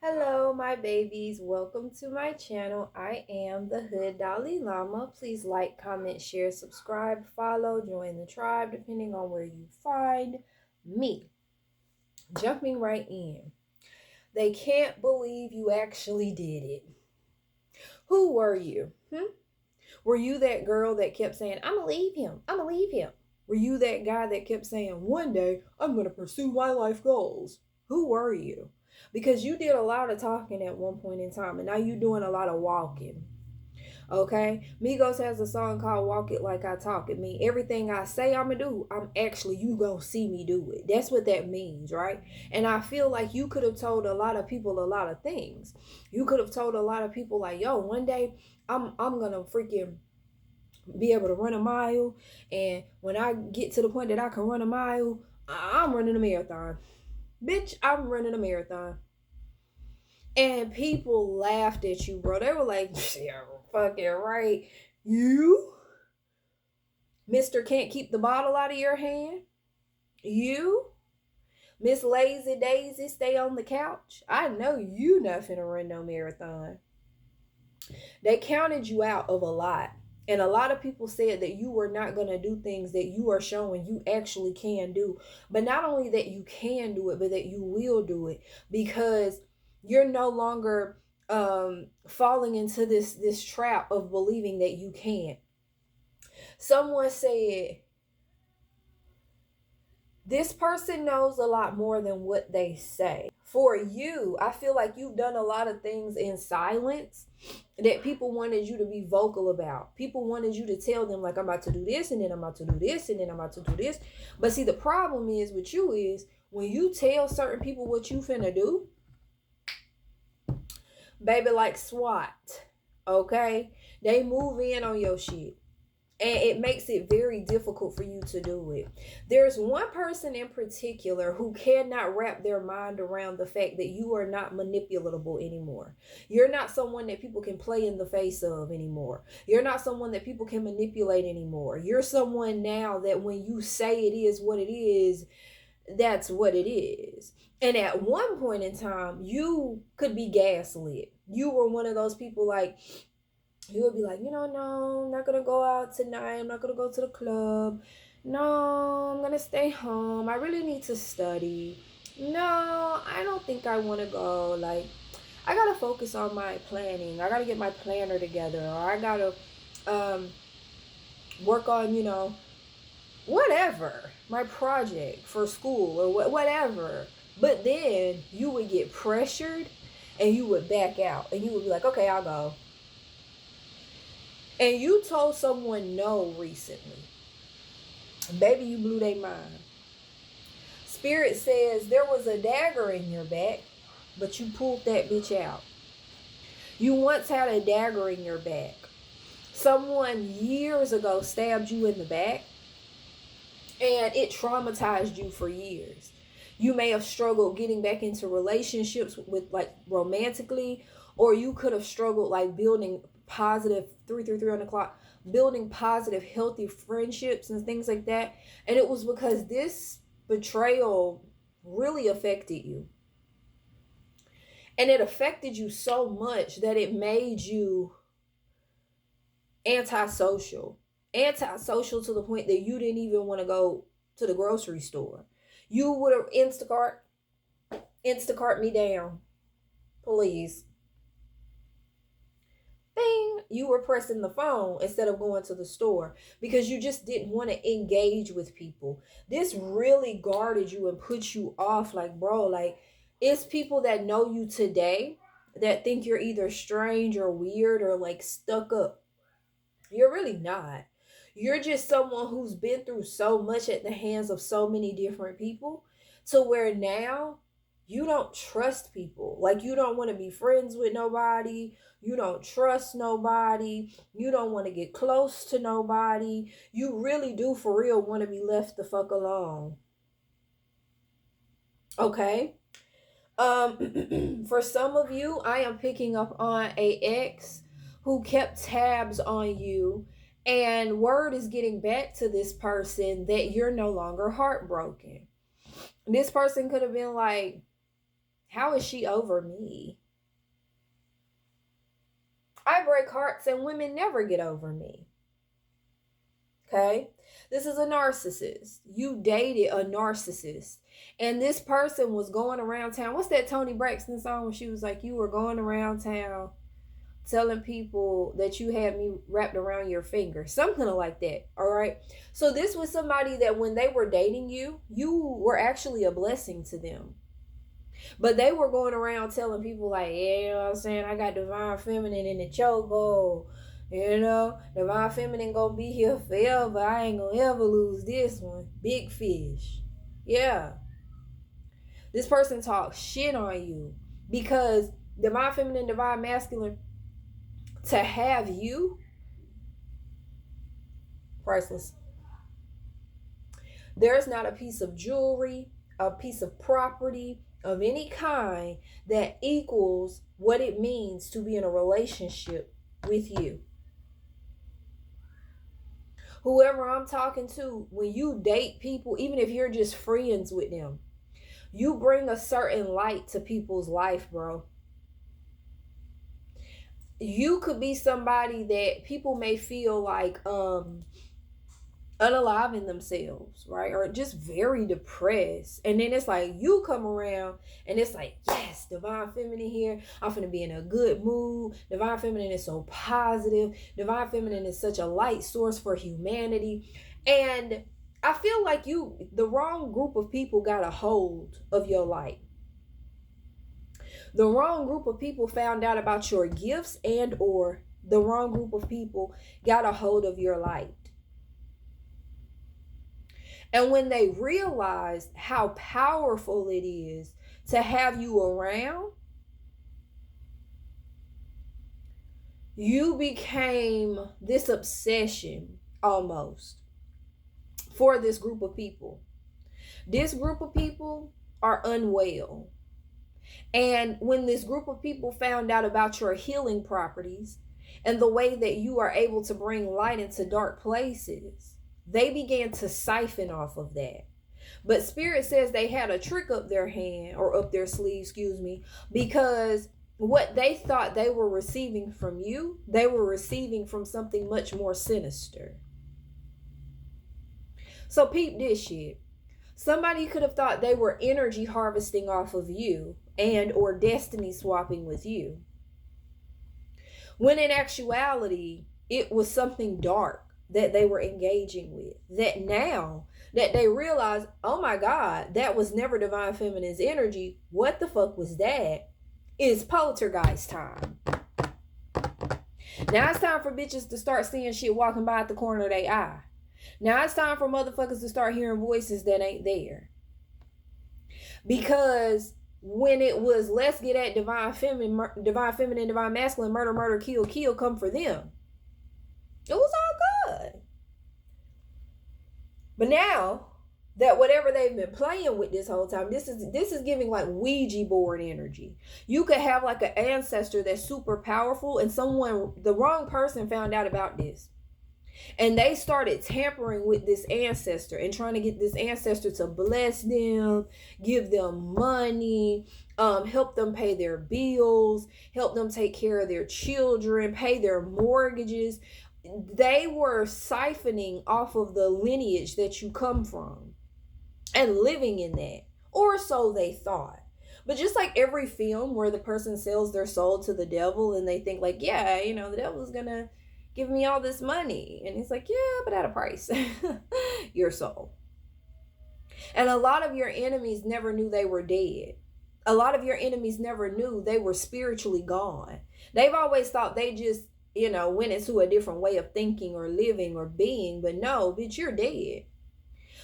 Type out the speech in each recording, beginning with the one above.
Hello, my babies. Welcome to my channel. I am the Hood Dalai Lama. Please like, comment, share, subscribe, follow, join the tribe, depending on where you find me. Jumping right in. They can't believe you actually did it. Who were you? Were you that girl that kept saying, I'm going to leave him? I'm going to leave him. Were you that guy that kept saying, one day I'm going to pursue my life goals? Who were you? Because you did a lot of talking at one point in time, and now you're doing a lot of walking. Okay, Migos has a song called "Walk It Like I Talk It." Mean everything I say I'm gonna do, I'm actually you gonna see me do it. That's what that means, right? And I feel like you could have told a lot of people a lot of things. You could have told a lot of people like, "Yo, one day I'm gonna freaking be able to run a mile, and when I get to the point that I can run a mile, I'm running a marathon." Bitch, I'm running a marathon. And people laughed at you, bro. They were like, yeah, fucking right. You, Mr. Can't keep the bottle out of your hand. You, Miss Lazy Daisy, stay on the couch. I know you not finna run no marathon. They counted you out of a lot. And a lot of people said that you were not going to do things that you are showing you actually can do. But not only that you can do it, but that you will do it, because you're no longer falling into this trap of believing that you can't. Someone said, this person knows a lot more than what they say. For you, I feel like you've done a lot of things in silence that people wanted you to be vocal about. People wanted you to tell them, like, I'm about to do this, and then I'm about to do this, and then I'm about to do this. But see, the problem is with you is when you tell certain people what you finna do, baby, like SWAT, okay? They move in on your shit, and it makes it very difficult for you to do it. There's one person in particular who cannot wrap their mind around the fact that you are not manipulatable anymore. You're not someone that people can play in the face of anymore. You're not someone that people can manipulate anymore. You're someone now that when you say it is what it is, that's what it is. And at one point in time, you could be gaslit. You were one of those people like, you would be like, no, I'm not gonna go out tonight. I'm not gonna go to the club. No, I'm gonna stay home. I really need to study. No, I don't think I want to go. Like, I gotta focus on my planning. I gotta get my planner together, or I gotta um, work on, whatever, my project for school or whatever. But then you would get pressured, and you would back out, and you would be like, okay, I'll go. And you told someone no recently, baby, you blew their mind. Spirit says there was a dagger in your back, but you pulled that bitch out. You once had a dagger in your back. Someone years ago stabbed you in the back, and it traumatized you for years. You may have struggled getting back into relationships with, like, romantically, or you could have struggled like building positive 333 on the clock, building positive healthy friendships and things like that. And it was because this betrayal really affected you, and it affected you so much that it made you antisocial. Antisocial to the point that you didn't even want to go to the grocery store. You would have Instacart me down, please. Bing, you were pressing the phone instead of going to the store because you just didn't want to engage with people. This really guarded you and put you off. Like, bro, like, it's people that know you today that think you're either strange or weird or like stuck up. You're really not. You're just someone who's been through so much at the hands of so many different people to where now you don't trust people. Like, you don't want to be friends with nobody. You don't trust nobody. You don't want to get close to nobody. You really do for real want to be left the fuck alone. Okay? For some of you, I am picking up on a ex who kept tabs on you, and word is getting back to this person that you're no longer heartbroken. This person could have been like, How is she over me? I break hearts and women never get over me. Okay? This is a narcissist. You dated a narcissist. And this person was going around town. What's that Toni Braxton song when she was like, you were going around town telling people that you had me wrapped around your finger? Something like that. All right. So this was somebody that when they were dating you, you were actually a blessing to them. But they were going around telling people like, yeah, you know what I'm saying? I got divine feminine in the chokehold. You know, divine feminine gonna be here forever. I ain't gonna ever lose this one. Big fish. Yeah. This person talks shit on you because divine feminine, divine masculine, to have you, priceless. There's not a piece of jewelry, a piece of property of any kind that equals what it means to be in a relationship with you. Whoever I'm talking to, when you date people, even if you're just friends with them, you bring a certain light to people's life, bro. You could be somebody that people may feel like unalive in themselves, right? Or just very depressed. And then it's like you come around and it's like, yes, divine feminine here. I'm finna be in a good mood. Divine feminine is so positive. Divine feminine is such a light source for humanity. And I feel like the wrong group of people got a hold of your light. The wrong group of people found out about your gifts, and or the wrong group of people got a hold of your light. And when they realized how powerful it is to have you around, you became this obsession almost for this group of people. This group of people are unwell. And when this group of people found out about your healing properties and the way that you are able to bring light into dark places, they began to siphon off of that. But Spirit says they had a trick up their hand, or up their sleeve, excuse me, because what they thought they were receiving from you, they were receiving from something much more sinister. So peep this shit. Somebody could have thought they were energy harvesting off of you and or destiny swapping with you, when in actuality it was something dark that they were engaging with, that now that they realize, oh my god, that was never divine feminine's energy, what the fuck was that, is poltergeist time. Now it's time for bitches to start seeing shit walking by at the corner of their eye. Now it's time for motherfuckers to start hearing voices that ain't there. Because when it was, let's get at divine feminine, divine masculine, murder, murder, kill, kill, come for them, it was all good. But now that whatever they've been playing with this whole time, this is giving like Ouija board energy. You could have like an ancestor that's super powerful, and the wrong person found out about this, and they started tampering with this ancestor and trying to get this ancestor to bless them, give them money, help them pay their bills, help them take care of their children, pay their mortgages. They were siphoning off of the lineage that you come from and living in that, or so they thought. But just like every film where the person sells their soul to the devil and they think like, yeah, you know, the devil's gonna give me all this money, and he's like, yeah, but at a price. Your soul. And a lot of your enemies never knew they were dead. A lot of your enemies never knew they were spiritually gone. They've always thought they just, you know, went into a different way of thinking or living or being, but no, bitch, you're dead.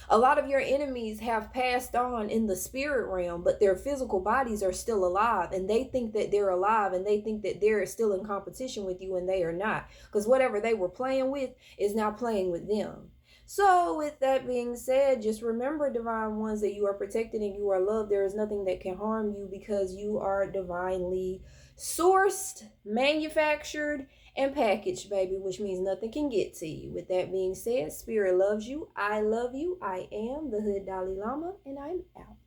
A lot of your enemies have passed on in the spirit realm, but their physical bodies are still alive, and they think that they're alive, and they think that they're still in competition with you, and they are not, because whatever they were playing with is now playing with them. So with that being said, just remember, divine ones, that you are protected and you are loved. There is nothing that can harm you because you are divinely sourced, manufactured, and packaged, baby, which means nothing can get to you. With that being said, Spirit loves you. I love you. I am the Hood Dalai Lama, and I'm out.